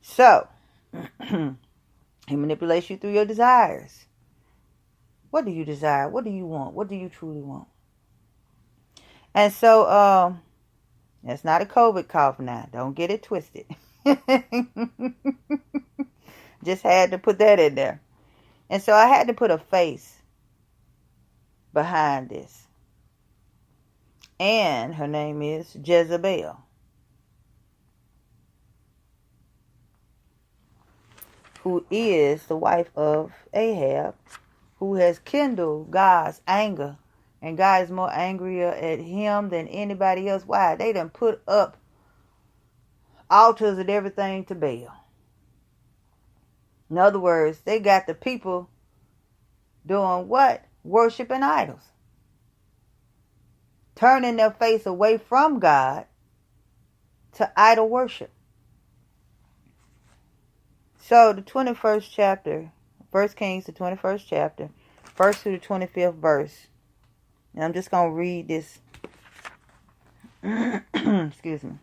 So, he manipulates you through your desires. What do you desire? What do you want? What do you truly want? And so, that's not a COVID cough now. Don't get it twisted. Just had to put that in there. And so I had to put a face behind this. And her name is Jezebel, who is the wife of Ahab, who has kindled God's anger. And God is more angrier at him than anybody else. Why? They done put up altars and everything to Baal. In other words, they got the people doing what? Worshiping idols. Turning their face away from God to idol worship. So the 21st chapter, 1 Kings, the 21st chapter, 1st to the 25th verse. And I'm just going to read this. Excuse me.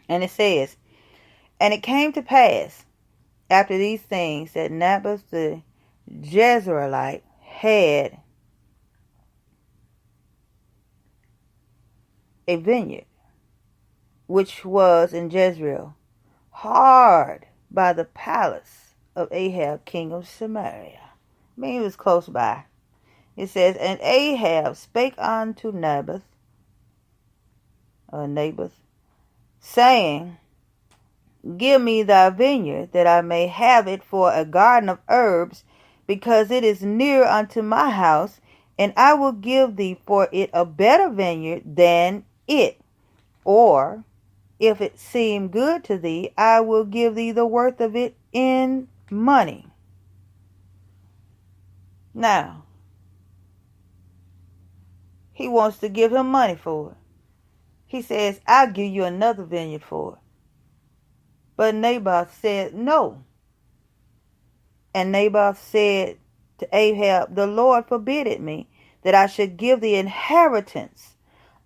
And it says, "And it came to pass after these things that Naboth the Jezreelite had a vineyard, which was in Jezreel, hard by the palace of Ahab, king of Samaria." I mean, it was close by. It says, "And Ahab spake unto Naboth, saying, Give me thy vineyard, that I may have it for a garden of herbs, because it is near unto my house, and I will give thee for it a better vineyard than it. Or, if it seem good to thee, I will give thee the worth of it in money." Now, he wants to give him money for it. He says, "I'll give you another vineyard for it." But Naboth said no. And Naboth said to Ahab, "The Lord forbid it me, that I should give the inheritance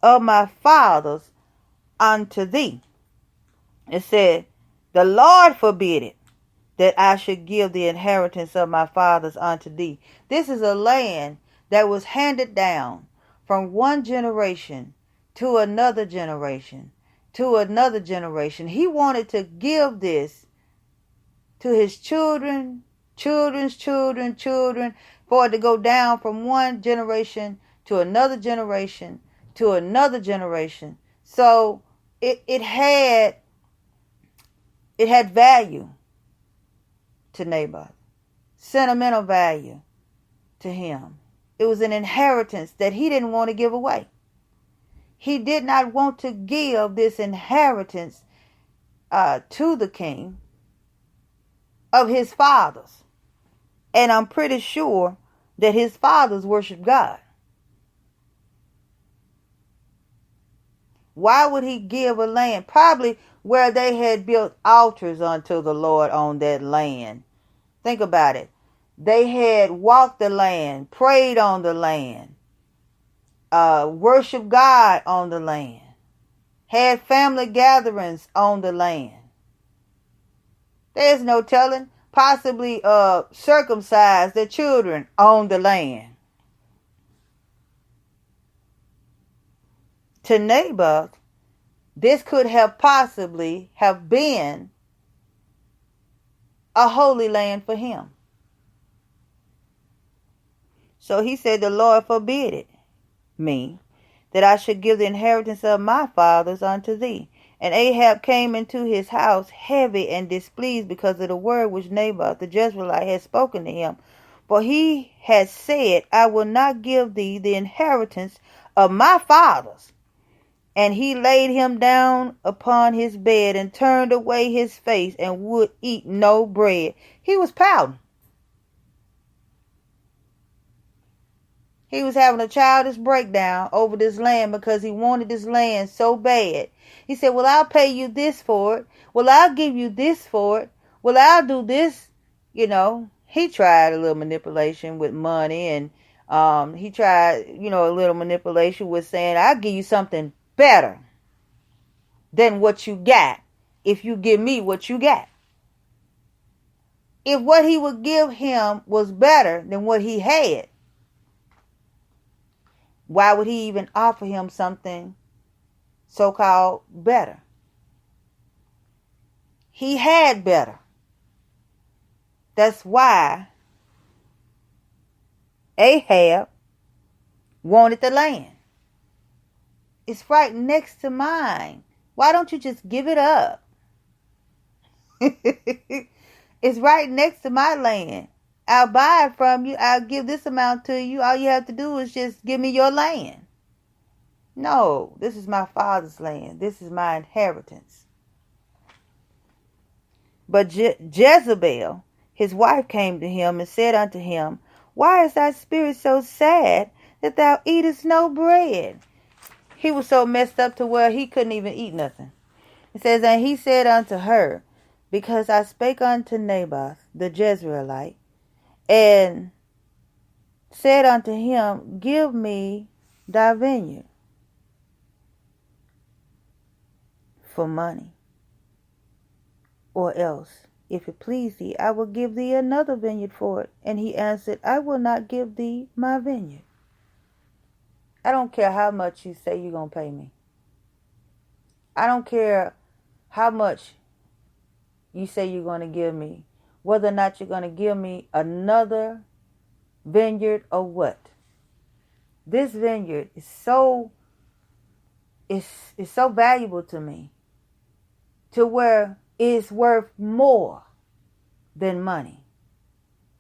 of my fathers unto thee." It said, "The Lord forbid it, that I should give the inheritance of my fathers unto thee." This is a land that was handed down from one generation to another generation to another generation. He wanted to give this to his children, children's children, children, for it to go down from one generation to another generation to another generation. So it had value to Naboth, sentimental value to him. It was an inheritance that he didn't want to give away. He did not want to give this inheritance to the king of his fathers. And I'm pretty sure that his fathers worshiped God. Why would he give a land? Probably where they had built altars unto the Lord on that land. Think about it. They had walked the land, prayed on the land, worshiped God on the land, had family gatherings on the land. There's no telling. Possibly circumcised their children on the land. To Naboth, this could have possibly have been a holy land for him. So he said, "The Lord forbid it me, that I should give the inheritance of my fathers unto thee." And Ahab came into his house heavy and displeased because of the word which Naboth the Jezreelite had spoken to him. For he had said, "I will not give thee the inheritance of my fathers." And he laid him down upon his bed and turned away his face and would eat no bread. He was pouting. He was having a childish breakdown over this land because he wanted this land so bad. He said, "Well, I'll pay you this for it. Well, I'll give you this for it. Well, I'll do this." You know, he tried a little manipulation with money, and he tried, a little manipulation with saying, "I'll give you something better than what you got if you give me what you got." if what he would give him was better than what he had, why would he even offer him something so-called better? He had better. That's why Ahab wanted the land. It's right next to mine. Why don't you just give it up? It's right next to my land. I'll buy it from you. I'll give this amount to you. All you have to do is just give me your land. No, this is my father's land. This is my inheritance. But Jezebel, his wife, came to him and said unto him, Why is thy spirit so sad that thou eatest no bread? He was so messed up to where he couldn't even eat nothing. It says, And he said unto her, Because I spake unto Naboth the Jezreelite, and said unto him, Give me thy vineyard for money, or else, if it please thee, I will give thee another vineyard for it. And he answered, I will not give thee my vineyard. I don't care how much you say you're going to pay me. I don't care how much you say you're going to give me, whether or not you're going to give me another vineyard or what. This vineyard is so valuable to me, to where it's worth more than money.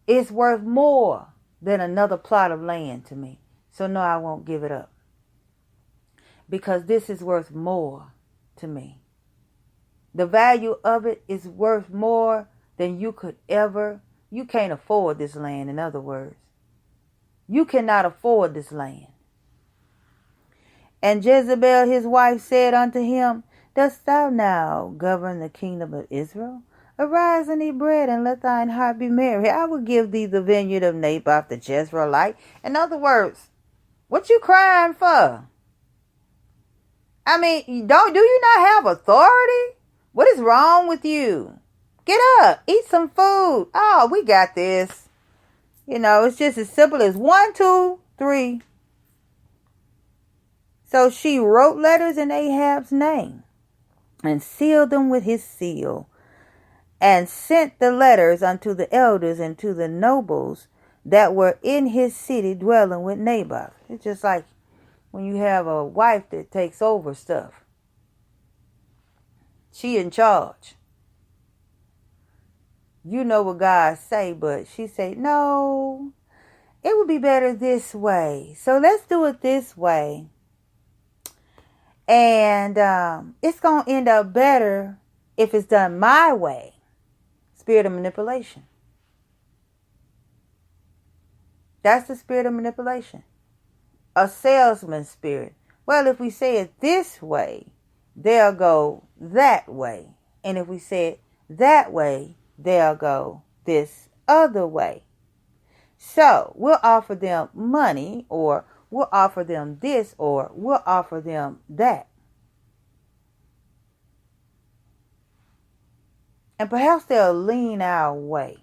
It's worth more than another plot of land to me. So no, I won't give it up. Because this is worth more to me. The value of it is worth more than you can't afford this land, in other words. You cannot afford this land. And Jezebel his wife said unto him, Dost thou now govern the kingdom of Israel? Arise and eat bread, and let thine heart be merry. I will give thee the vineyard of Naboth the Jezreelite. In other words, what you crying for? I mean, do you not have authority? What is wrong with you? Get up, eat some food. Oh, we got this. It's just as simple as 1, 2, 3. So she wrote letters in Ahab's name and sealed them with his seal, and sent the letters unto the elders and to the nobles that were in his city dwelling with Naboth. It's just like when you have a wife that takes over stuff. She in charge. You know what God say, but she say, no, it would be better this way. So let's do it this way. And it's going to end up better if it's done my way. Spirit of manipulation. That's the spirit of manipulation. A salesman spirit. Well, if we say it this way, they'll go that way. And if we say it that way, they'll go this other way. So we'll offer them money, or we'll offer them this, or we'll offer them that. And perhaps they'll lean our way.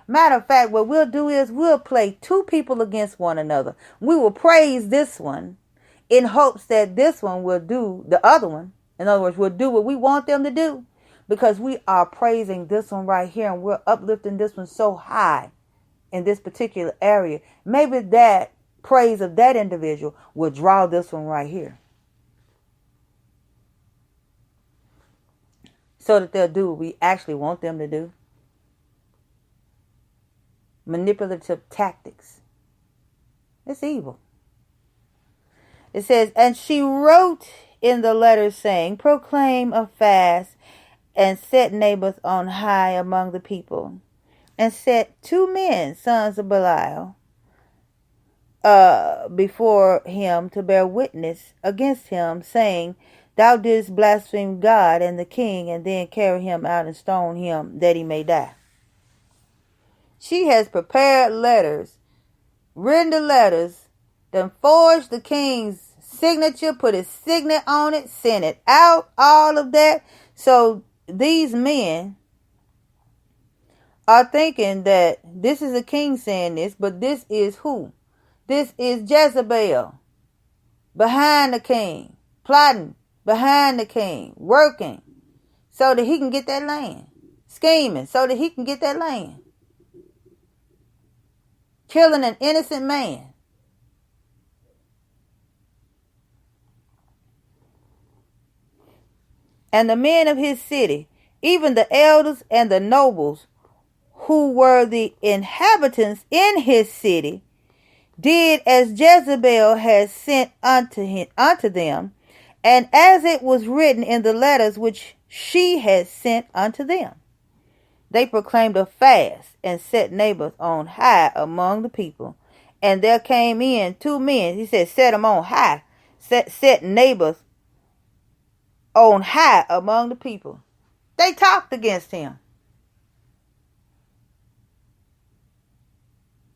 Matter of fact, what we'll do is we'll play two people against one another. We will praise this one in hopes that this one will do the other one. In other words, we'll do what we want them to do, because we are praising this one right here, and we're uplifting this one so high in this particular area. Maybe that praise of that individual will draw this one right here, so that they'll do what we actually want them to do. Manipulative tactics. It's evil. It says, and she wrote in the letter saying, proclaim a fast, and set Naboth on high among the people, and set 2 men, sons of Belial, before him to bear witness against him, saying, thou didst blaspheme God and the king, and then carry him out and stone him that he may die. She has prepared letters, written the letters, then forged the king's signature, put his signet on it, sent it out, all of that. So these men are thinking that this is a king saying this, but this is who? This is Jezebel behind the king, plotting behind the king, working so that he can get that land, scheming so that he can get that land, killing an innocent man. And the men of his city, even the elders and the nobles who were the inhabitants in his city, did as Jezebel had sent unto them, and as it was written in the letters which she had sent unto them. They proclaimed a fast and set Naboth on high among the people. And there came in 2 men. He said, set them on high. Set Naboth on high among the people. They talked against him.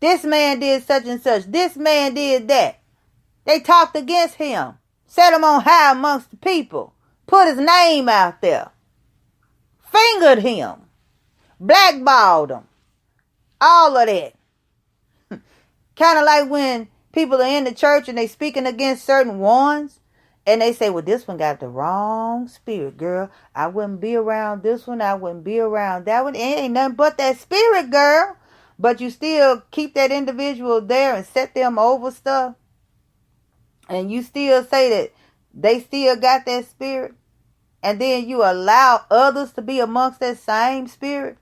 This man did such and such. This man did that. They talked against him. Set him on high amongst the people. Put his name out there. Fingered him. Blackballed him. All of that. Kind of like when people are in the church and they speaking against certain ones. And they say, well, this one got the wrong spirit, girl. I wouldn't be around this one. I wouldn't be around that one. It ain't nothing but that spirit, girl. But you still keep that individual there and set them over stuff. And you still say that they still got that spirit. And then you allow others to be amongst that same spirit.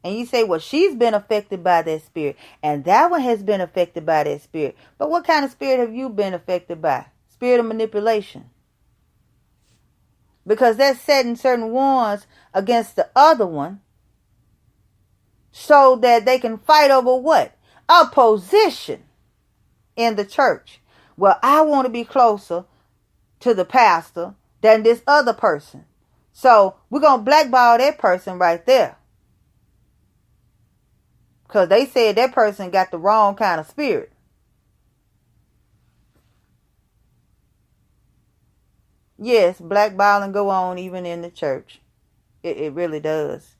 And you say, well, she's been affected by that spirit. And that one has been affected by that spirit. But what kind of spirit have you been affected by? Spirit of manipulation. Because that's setting certain ones against the other one. So that they can fight over what? A position in the church. Well, I want to be closer to the pastor than this other person. So we're going to blackball that person right there. Because they said that person got the wrong kind of spirit. Yes, blackballing go on even in the church. It really does.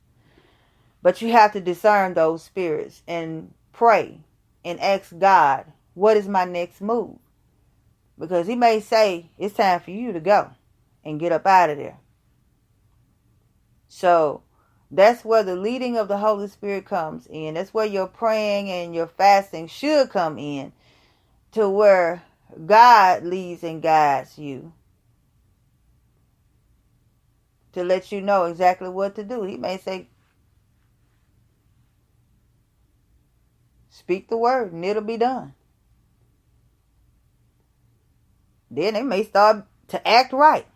But you have to discern those spirits and pray and ask God, what is my next move? Because he may say, it's time for you to go and get up out of there. So that's where the leading of the Holy Spirit comes in. That's where your praying and your fasting should come in. To where God leads and guides you. To let you know exactly what to do. He may say, speak the word and it'll be done. Then they may start to act right.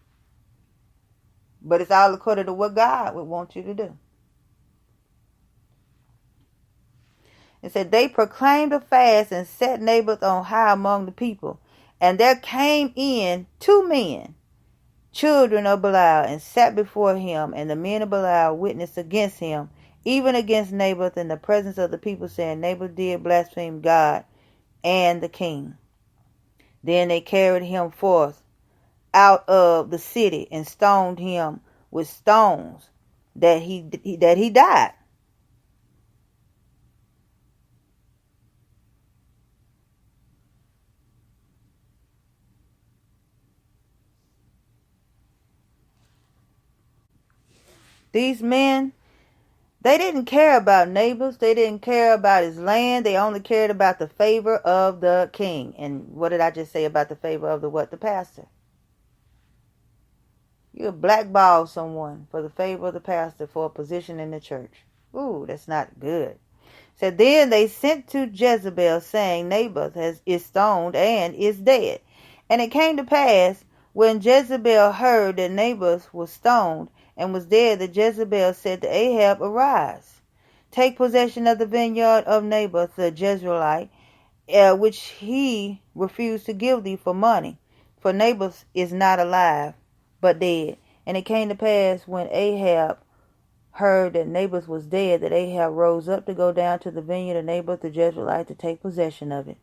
But it's all according to what God would want you to do. It said, they proclaimed a fast and set Naboth on high among the people. And there came in 2 men, children of Belial, and sat before him. And the men of Belial witnessed against him, even against Naboth, in the presence of the people, saying, Naboth did blaspheme God and the king. Then they carried him forth out of the city and stoned him with stones that he died. These men, they didn't care about Naboth. They didn't care about his land. They only cared about the favor of the king. And what did I just say about the favor of the what? The pastor. You blackball someone for the favor of the pastor for a position in the church. Ooh, that's not good. So then they sent to Jezebel, saying, Naboth is stoned and is dead. And it came to pass, when Jezebel heard that Naboth was stoned and was dead, that Jezebel said to Ahab, arise, take possession of the vineyard of Naboth the Jezreelite, which he refused to give thee for money. For Naboth is not alive, but dead. And it came to pass, when Ahab heard that Naboth was dead, that Ahab rose up to go down to the vineyard of Naboth the Jezreelite to take possession of it.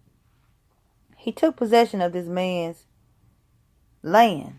He took possession of this man's land